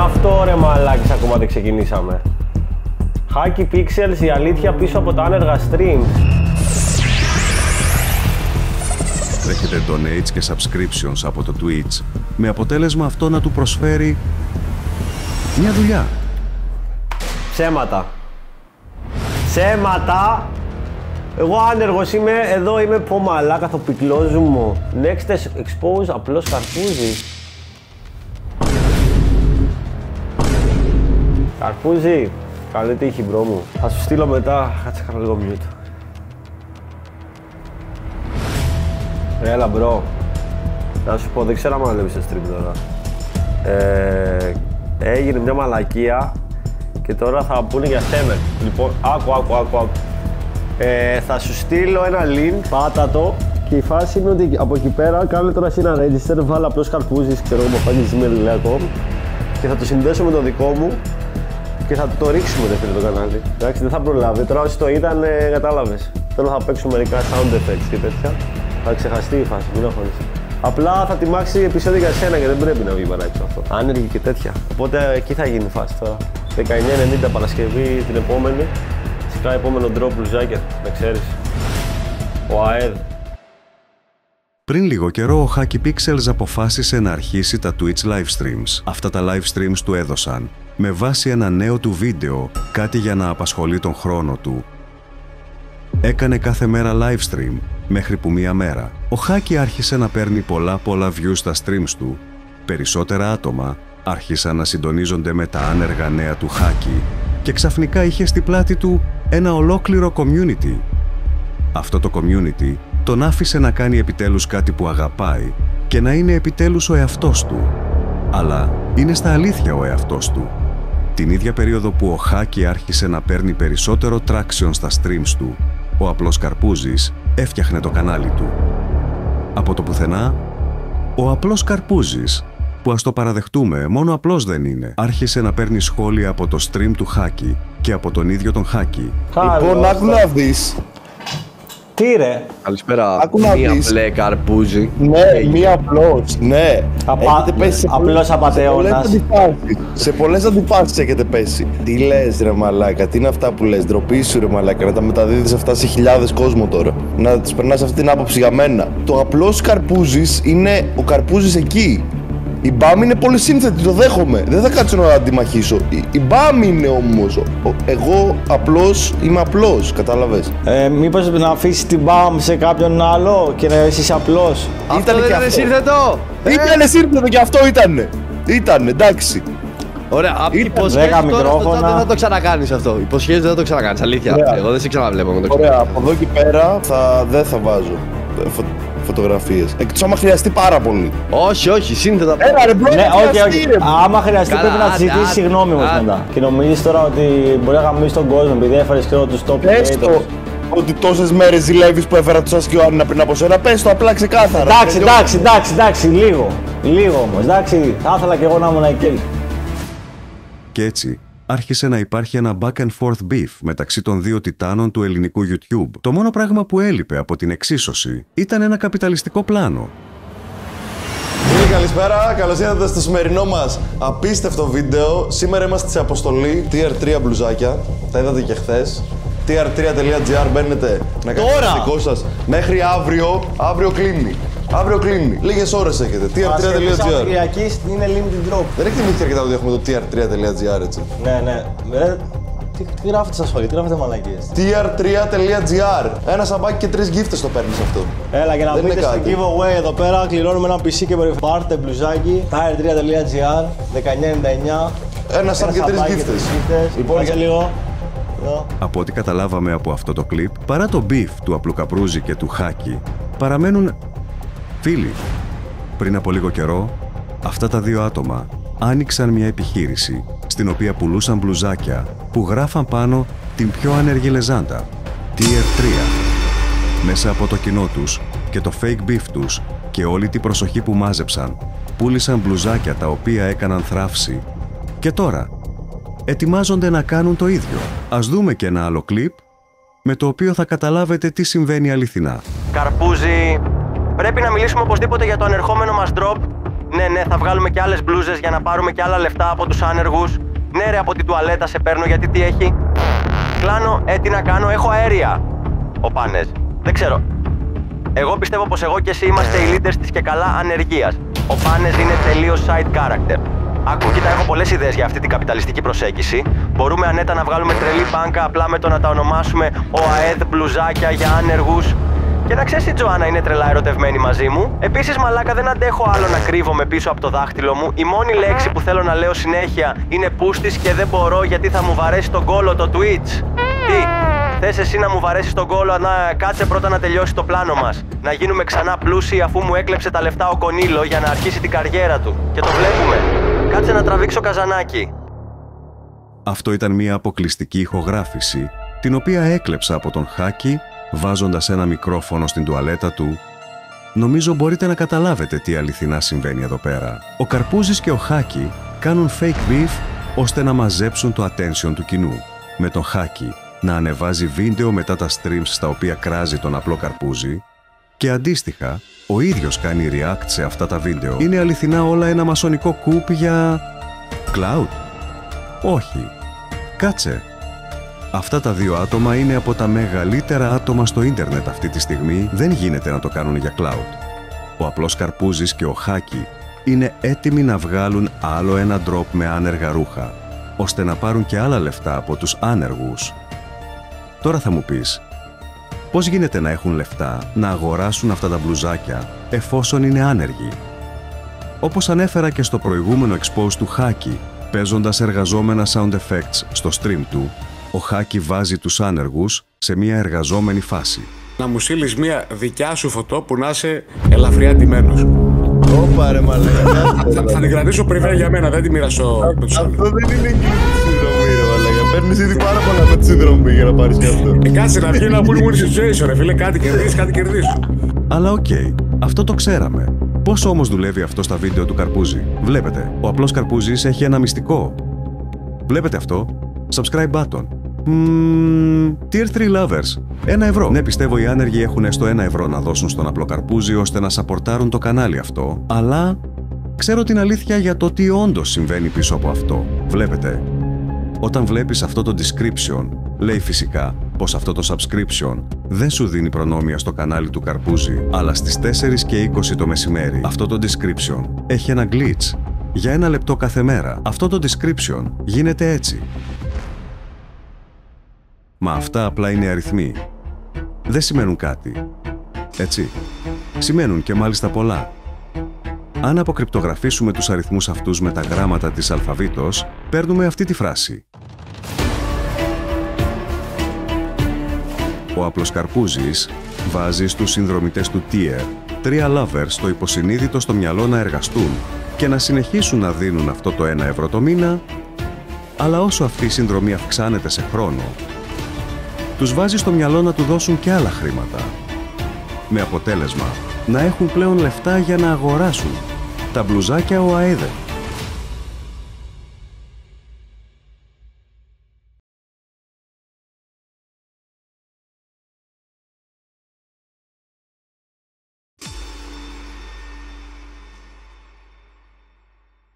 αυτό ρε μαλάκες, ακόμα δεν ξεκινήσαμε. Hacky Pixels, η αλήθεια πίσω από τα άνεργα streams. Δέχεται donates και subscriptions από το Twitch, με αποτέλεσμα αυτό να του προσφέρει μια δουλειά. Ψέματα. Ψέματα. Εγώ άνεργος είμαι, εδώ είμαι πω μαλάκα, το πικλόζου μου. Next expose, απλώς καρπούζι. Καρπούζι, καλή τύχη μπρο μου. Θα σου στείλω μετά, κάτσε κάνω λίγο mute. Έλα μπρο. Να σου πω, δεν ξέρω αν βλέπεις το stream τώρα. Έγινε μια μαλακία και τώρα θα πούνε για σένα. Λοιπόν, άκου. Θα σου στείλω ένα link, πάτα το. Και η φάση είναι ότι από εκεί πέρα κάνε τώρα εσύ ένα register, βάλε απλώς καρπούζης, ξέρω εγώ, gmail.com και θα το συνδέσω με το δικό μου και θα το ρίξουμε ρε φίλε το κανάλι. Εντάξει, δεν θα προλάβει. Τώρα όσοι το ήταν, κατάλαβες. Θέλω θα παίξουμε μερικά sound effects και τέτοια. Θα ξεχαστεί η φάση, μην αγχώνεσαι. Απλά θα τιμάξει επεισόδιο για σένα και δεν πρέπει να βγει παράξενο αυτό. Άνεργοι και τέτοια. Οπότε εκεί θα γίνει η φάση τώρα. 19.90 Παρασκευή την επόμενη. Φυσικά επόμενο drop μπλουζάκια, να ξέρεις. Ο ΑΕΔ. Πριν λίγο καιρό, ο Hacky Pixels αποφάσισε να αρχίσει τα Twitch live streams. Αυτά τα live streams του έδωσαν με βάση ένα νέο του βίντεο, κάτι για να απασχολεί τον χρόνο του. Έκανε κάθε μέρα live stream, μέχρι που μία μέρα ο Hacky άρχισε να παίρνει πολλά views στα streams του. Περισσότερα άτομα άρχισαν να συντονίζονται με τα άνεργα νέα του Hacky και ξαφνικά είχε στη πλάτη του ένα ολόκληρο community. Αυτό το community τον άφησε να κάνει επιτέλους κάτι που αγαπάει και να είναι επιτέλους ο εαυτός του. Αλλά είναι στα αλήθεια ο εαυτός του. Την ίδια περίοδο που ο Hacky άρχισε να παίρνει περισσότερο traction στα streams του, ο απλός Καρπούζης έφτιαχνε το κανάλι του. Από το πουθενά, ο απλός Καρπούζης, που ας το παραδεχτούμε, μόνο απλός δεν είναι, άρχισε να παίρνει σχόλια από το stream του Hacky και από τον ίδιο τον Hacky. Λοιπόν, άκου να δεις. Τι ρε. Καλησπέρα, μία μπλε Καρπούζη. Ναι, μία απλώς, ναι. Απλώς απατεώνας. Σε πολλές αντιφάσεις έχετε πέσει. Τι λες ρε μαλάκα, τι είναι αυτά που λες, ντροπή σου ρε μαλάκα, να τα μεταδίδεις αυτά σε χιλιάδες κόσμο τώρα. Να τους περνάς αυτή την άποψη για μένα. Το απλός Καρπούζης είναι ο Καρπούζης εκεί. Η μπάμ είναι πολύ σύνθετη, το δέχομαι. Δεν θα κάτσω να αντιμαχήσω. Η μπάμ είναι όμως. Εγώ απλώς είμαι απλός, κατάλαβες. Μήπως να αφήσεις την μπάμ σε κάποιον άλλο και να είσαι απλός. Αυτό δεν ήταν σύνθετο. Ήτανε σύνθετο και αυτό ήτανε. Ήτανε, εντάξει. Ωραία, υποσχέσεις τώρα στο chat δεν θα το ξανακάνεις αυτό. Υποσχέσεις δεν θα το ξανακάνεις, αλήθεια. Εγώ δεν σε ξαναβλέπω με το Ωραία, από εδώ και πέρα δεν θα βάζω φωτογραφίες. Εκτός άμα χρειαστεί πάρα πολύ. Όχι, σύνθετα. Έλα ρε μπρο, άμα χρειαστεί πρέπει να ζητήσεις συγγνώμη όμως μετά. Και νομίζεις τώρα ότι μπορεί να γαμίσεις τον κόσμο επειδή έφερες και τους top creators. Ότι τόσες μέρες ζηλεύεις που έφερα τους Ασκιώνα πριν από σένα, πες το απλά ξεκάθαρα. Εντάξει, λίγο όμως, εντάξει, θα ήθελα και εγώ να ήμουν εκεί. Και έτσι άρχισε να υπάρχει ένα back and forth beef μεταξύ των δύο τιτάνων του ελληνικού YouTube. Το μόνο πράγμα που έλειπε από την εξίσωση ήταν ένα καπιταλιστικό πλάνο. Καλησπέρα, καλώς ήρθατε στο σημερινό μας απίστευτο βίντεο. Σήμερα είμαστε σε αποστολή Tier 3 μπλουζάκια, τα είδατε και χθες. Tier3.gr μπαίνετε να κάνετε το δικό σας μέχρι αύριο κλείνει. Αύριο κλείνει. Λίγες ώρες έχετε. Tier3.gr. Κυριακής είναι limited drop. Δεν έχει τιμήσει αρκετά ότι έχουμε το Tier3.gr έτσι. Ναι. Τι γράφετε στα σχόλια, τι γράφετε μαλακίες. Tier3.gr. Ένα σαμπάκι και 3 γύφτες το παίρνεις αυτό. Έλα και να μπείτε στο giveaway εδώ πέρα. Κληρώνουμε ένα PC και πάρτε μπλουζάκι. Tier3.gr 19.99. Ένα σαν και 3 γύφτες. Λοιπόν και λίγο. Από ό,τι καταλάβαμε από αυτό το κλιπ, παρά το beef του Απλοκαπρούζη και του Hacky, παραμένουν φίλοι. Πριν από λίγο καιρό, αυτά τα δύο άτομα άνοιξαν μια επιχείρηση στην οποία πουλούσαν μπλουζάκια που γράφαν πάνω την πιο άνεργη λεζάντα, Tier 3. Μέσα από το κοινό τους και το fake beef τους και όλη την προσοχή που μάζεψαν, πούλησαν μπλουζάκια τα οποία έκαναν θράψη. Και τώρα, ετοιμάζονται να κάνουν το ίδιο. Ας δούμε και ένα άλλο κλιπ, με το οποίο θα καταλάβετε τι συμβαίνει αληθινά. Καρπούζη, πρέπει να μιλήσουμε οπωσδήποτε για το ανερχόμενο μας drop. Ναι, θα βγάλουμε και άλλες μπλούζες για να πάρουμε και άλλα λεφτά από τους άνεργους. Ναι, ρε, από την τουαλέτα σε παίρνω, γιατί τι έχει? Κλάνω, τι να κάνω, έχω αέρια. Ο Πάνες. Δεν ξέρω. Εγώ πιστεύω πως εγώ και εσύ είμαστε οι leaders της και καλά ανεργίας. Ο Πάνες είναι τελείως side character. Άκου, κοίτα, έχω πολλές ιδέες για αυτή την καπιταλιστική προσέγγιση. Μπορούμε ανέτα να βγάλουμε τρελή μπάνκα απλά με το να τα ονομάσουμε ΟΑΕΔ μπλουζάκια για άνεργους. Και να ξέρεις, η Τζοάννα είναι τρελά ερωτευμένη μαζί μου. Επίσης, μαλάκα, δεν αντέχω άλλο να κρύβομαι πίσω από το δάχτυλο μου. Η μόνη λέξη που θέλω να λέω συνέχεια είναι πούστης και δεν μπορώ γιατί θα μου βαρέσει τον κόλο το Twitch. Τι, θες εσύ να μου βαρέσεις τον κόλο? Κάτσε πρώτα να τελειώσει το πλάνο μας. Να γίνουμε ξανά πλούσιοι αφού μου έκλεψε τα λεφτά ο Κονίλο για να αρχίσει την καριέρα του. Και το βλέπουμε. Κάτσε να τραβήξω καζανάκι. Αυτό ήταν μια αποκλειστική ηχογράφηση, την οποία έκλεψα από τον Χάκη, βάζοντας ένα μικρόφωνο στην τουαλέτα του. Νομίζω μπορείτε να καταλάβετε τι αληθινά συμβαίνει εδώ πέρα. Ο Καρπούζης και ο Χάκη κάνουν fake beef ώστε να μαζέψουν το attention του κοινού. Με τον Χάκη να ανεβάζει βίντεο μετά τα streams στα οποία κράζει τον απλό Καρπούζη και αντίστοιχα ο ίδιος κάνει react σε αυτά τα βίντεο. Είναι αληθινά όλα ένα μασονικό κουπ για... cloud? Όχι. Κάτσε. Αυτά τα δύο άτομα είναι από τα μεγαλύτερα άτομα στο ίντερνετ αυτή τη στιγμή. Δεν γίνεται να το κάνουν για cloud. Ο απλός Καρπούζης και ο Χάκη είναι έτοιμοι να βγάλουν άλλο ένα drop με άνεργα ρούχα, ώστε να πάρουν και άλλα λεφτά από τους άνεργους. Τώρα θα μου πεις, πώς γίνεται να έχουν λεφτά να αγοράσουν αυτά τα μπλουζάκια εφόσον είναι άνεργοι? Όπως ανέφερα και στο προηγούμενο expose του Χάκη, παίζοντας εργαζόμενα sound effects στο stream του, ο Χάκη βάζει τους άνεργους σε μια εργαζόμενη φάση. Να μου στείλεις μια δικιά σου φωτό που να είσαι ελαφριά ντυμένος. Ωπα ρε μαλάκα. Θα την κρατήσω πριβέ για μένα, δεν τη μοιρασώ με τους άλλους. Αυτό δεν είναι εγγύηση συνδρομή ρε μαλάκα. Παίρνεις ήδη πάρα πολλά με τη συνδρομή για να πάρεις και αυτό. Κάτσε να βγει ένα win-win situation ρε φίλε, κάτι κερδίζεις, κάτι κερδίζεις. Αλλά οκ, αυτό το ξέραμε. Πώς όμως δουλεύει αυτό στα βίντεο του Καρπούζη? Βλέπετε, ο απλός Καρπούζης έχει ένα μυστικό. Βλέπετε αυτό? Subscribe button. Tier 3 lovers. 1 ευρώ. Ναι, πιστεύω οι άνεργοι έχουν έστω 1 ευρώ να δώσουν στον απλό Καρπούζη ώστε να σαπορτάρουν το κανάλι αυτό. Αλλά ξέρω την αλήθεια για το τι όντως συμβαίνει πίσω από αυτό. Βλέπετε, όταν βλέπεις αυτό το description, λέει φυσικά πως αυτό το subscription δεν σου δίνει προνόμια στο κανάλι του Καρπούζη, αλλά στις 4:20 το μεσημέρι αυτό το description έχει ένα glitch. Για 1 λεπτό κάθε μέρα. Αυτό το description γίνεται έτσι. Μα αυτά απλά είναι αριθμοί. Δεν σημαίνουν κάτι. Έτσι. Σημαίνουν και μάλιστα πολλά. Αν αποκρυπτογραφήσουμε τους αριθμούς αυτούς με τα γράμματα της αλφαβήτος, παίρνουμε αυτή τη φράση. Ο απλός Καρπούζης βάζει στους συνδρομητές του Tier 3 lovers το υποσυνείδητο στο μυαλό να εργαστούν και να συνεχίσουν να δίνουν αυτό το 1 ευρώ το μήνα, αλλά όσο αυτή η συνδρομή αυξάνεται σε χρόνο, τους βάζει στο μυαλό να του δώσουν και άλλα χρήματα. Με αποτέλεσμα να έχουν πλέον λεφτά για να αγοράσουν τα μπλουζάκια ΟΑΕΔ.